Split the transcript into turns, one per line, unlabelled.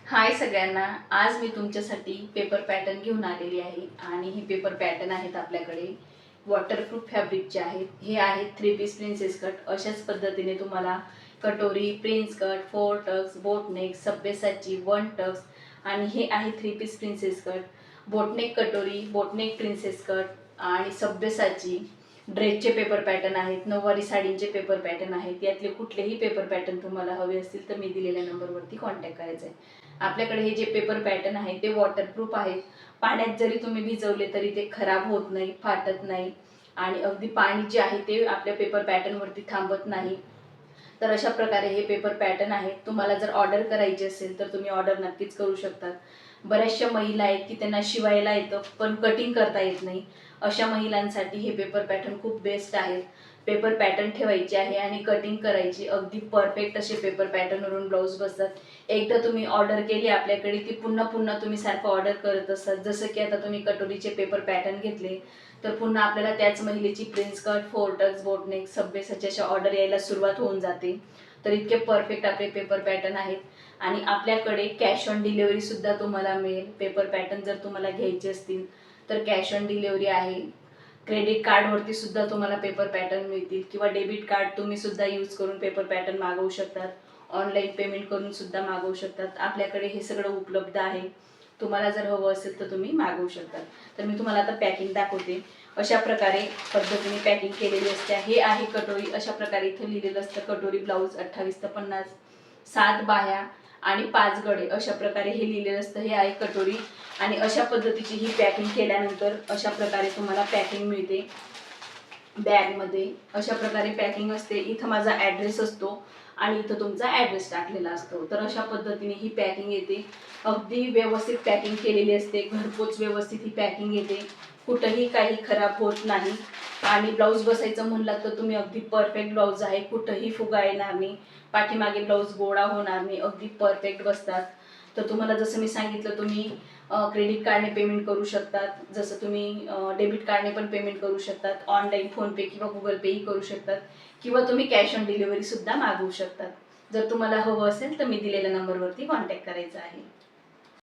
हाय सगळ्यांना, आज मी तुमच्यासाठी पेपर पॅटर्न घेऊन आलेली आहे आणि हे पेपर पॅटर्न आहेत आपल्याकडे वॉटरप्रूफ फॅब्रिकचे आहेत. हे आहेत 3 पीस प्रिन्सेस कट. अशाच पद्धतीने तुम्हाला कटोरी, prince cut, 4 tucks, boatneck, Sabyasachi 1 tucks आणि हे आहे 3 पीस प्रिन्सेस कट. बोटनेक कटोरी, बोटनेक प्रिन्सेस कट आणि सब्बेसाची ड्रेसचे पेपर पॅटर्न आहेत. नऊवारी साडींचे पेपर पॅटर्न आहेत. यातले कुठलेही पेपर पॅटर्न तुम्हाला हवे असतील तर मी दिलेल्या नंबरवरती कॉन्टॅक्ट करायचा आहे. आपल्याकडे हे जे पेपर पॅटर्न आहे ते वॉटरप्रूफ आहेत. पाण्यात जरी तुम्ही भिजवले तरी ते खराब होत नाही, फाटत नाही आणि अगदी पाणी जे आहे ते आपल्या पेपर पॅटर्नवरती थांबत नाही. तर अशा प्रकारे हे पेपर पॅटर्न आहेत. तुम्हाला जर ऑर्डर करायची असेल तर तुम्ही ऑर्डर नक्कीच करू शकता. बऱ्याचशा महिला आहेत की त्यांना शिवायला येतं पण कटिंग करता येत नाही. अशा महिलांसाठी हे पेपर पॅटर्न खूप बेस्ट आहेत. पेपर पॅटर्न ठेवायचे आहे आणि कटिंग करायची. अगदी परफेक्ट असे पेपर पॅटर्नवरून ब्लाऊज बसतात. एकदा तुम्ही ऑर्डर केली आपल्याकडे ती पुन्हा पुन्हा तुम्ही सारखं ऑर्डर करत असतात. जसं की आता तुम्ही कटोरीचे पेपर पॅटर्न घेतले तर पुन्हा आपल्याला त्याच महिलेची प्रिन्स कट, 4 टक्स, बोटनेक, सब्बेसाची अशा ऑर्डर यायला सुरुवात होऊन जाते. तर इतके परफेक्ट आपले पेपर पॅटर्न आहेत आणि आपल्याकडे कॅश ऑन डिलिव्हरी सुद्धा तुम्हाला मिळेल. पेपर पॅटर्न जर तुम्हाला घ्यायचे असतील तर कॅश ऑन डिलिव्हरी आहे. क्रेडिट कार्डवरती सुद्धा तुम्हाला पेपर पॅटर्न मिळतील किंवा डेबिट कार्ड तुम्ही सुद्धा यूज करून पेपर पॅटर्न मागवू शकतात. ऑनलाईन पेमेंट करून सुद्धा मागवू शकतात. आपल्याकडे हे सगळं उपलब्ध आहे. तुम्हाला जर हवं असेल तर तुम्ही मागवू शकता. तर मी तुम्हाला आता पॅकिंग दाखवते. अशा प्रकारे पद्धतीने पॅकिंग केलेली असते. हे आहे कटोरी. अशा प्रकारे इथं लिहिलेलं असतं कटोरी ब्लाऊज 28 ते 50, 7 बाह्या आणि 5 गळे. अशा प्रकारे हे लिहिलेलं असतं. हे आहे कटोरी आणि अशा पद्धतीची ही पॅकिंग केल्यानंतर अशा प्रकारे तुम्हाला पॅकिंग मिळते. बॅगमध्ये अशा प्रकारे पॅकिंग असते. इथं माझा ॲड्रेस असतो आणि इथं तुमचा ॲड्रेस टाकलेला असतो. तर अशा पद्धतीने ही पॅकिंग येते. अगदी व्यवस्थित पॅकिंग केलेली असते. घरपोच व्यवस्थित ही पॅकिंग येते. कुठंही काही खराब होत नाही आणि ब्लाऊज बसायचं म्हणलात तर तुम्ही अगदी परफेक्ट ब्लाऊज आहे. कुठंही फुगा येणार नाही, पाठीमागे ब्लाऊज गोळा होणार नाही, अगदी परफेक्ट बसतात. तर तुम्हाला जसं मी सांगितलं तुम्ही क्रेडिट कार्डने पेमेंट करू शकतात. जसं तुम्ही डेबिट कार्डने पण पेमेंट करू शकतात. ऑनलाईन फोनपे किंवा गुगल पेही करू शकतात किंवा तुम्ही कॅश ऑन डिलिव्हरी सुद्धा मागवू शकतात. जर तुम्हाला हवं असेल तर मी दिलेल्या नंबरवरती कॉन्टॅक्ट करायचा आहे.